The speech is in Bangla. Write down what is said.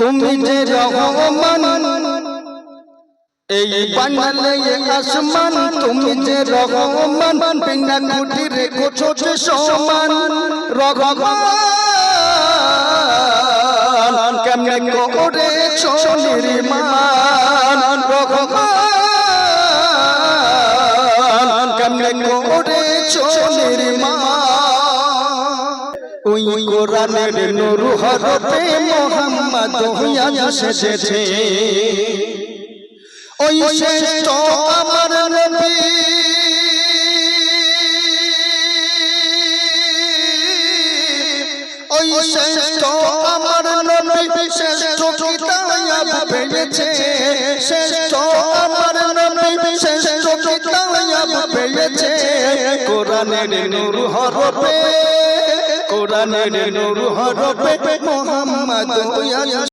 তুমি যে রহমান এই বানালে আসমান, তুমি যে রহমান বিনা খুঁটি রেখেছো যে সমান। রহমান কেমনে করেছো নির্মাণ, রহমান কেমনে করেছো নির্মাণ। ওই কোরআনের নূর হরফে মুহাম্মদ হইয়া এসেছে, ওই শ্রেষ্ঠ আমার নবী, ওই শ্রেষ্ঠ আমার নবী শ্রেষ্ঠ কিতাব পেয়েছে, শ্রেষ্ঠ আমার নবী শ্রেষ্ঠ কিতাব পেয়েছে। কোরআনের নূর হরফে, কোরআনের নূর হরফে মুহাম্মদ হইয়া